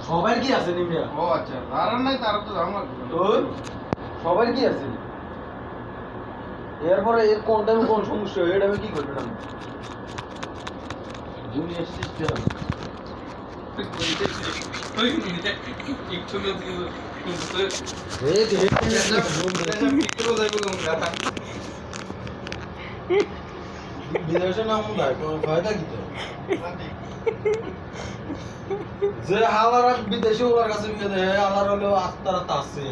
সবার কি আছে নিমিয়া? ও আচ্ছা, আর নাই তার তো দাম লাগবে। ওই সবার কি আছে? এরপরে এর কোন টাইমে কোন সমস্যা হয় এটা আমি কি করব না? দুনিয়ার সিস্টেম বিদেশে নাম দেয় কোনো ফায়দা কি তো? যে হালার বিদেশে ওর কাছে বিয়ে দেয় হালার হলেও আস্তারা তাসছে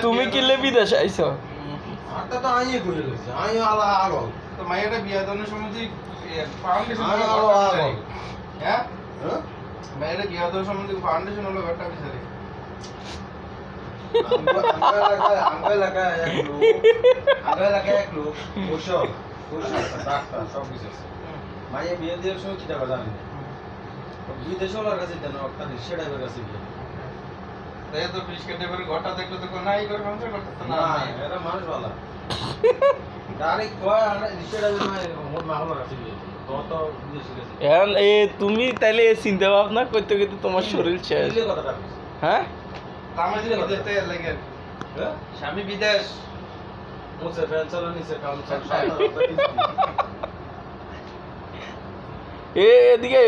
তুমি কি লে বিদেশ আইছো? আটা তো আইয়ে কইলে লইছে আই হালা আগল তো মায়েরা বিয়া দানের সময় ফাউন্ডেশন আই হালা আগল হ্যাঁ হ্যাঁ মায়েরা বিয়া দানের সময় ফাউন্ডেশন হলো ঘরটা বিচারে আঙ্গুল লাগায় এক লোক বসো ডাক্তার সব কিছু আছে মাইয়া বিয়ে দেওয়ার সময় কি টাকা জানি বিদেশে ওনার কাছে দেন একটা রিক্সা ড্রাইভার কাছে বিয়ে তাই তো ফিশ কেটে করে ঘরটা দেখলে তো কোন নাই করে মানুষ করতে তো না না এরা মানুষ ভালো ডাইরেক্ট কয় আর রিক্সা ড্রাইভার মানে মোট মাহলার কাছে বিয়ে তো তো বিদেশে গেছে এখন তুমি তাইলে চিন্তা ভাবনা করতে করতে তোমার শরীর শেষ। দিলে কথাটা হ্যাঁ তামাজ বিদেশে লাগে হ্যাঁ স্বামী বিদেশ মুছে ফ্যান চালা নিচে কাম চালা এদিকে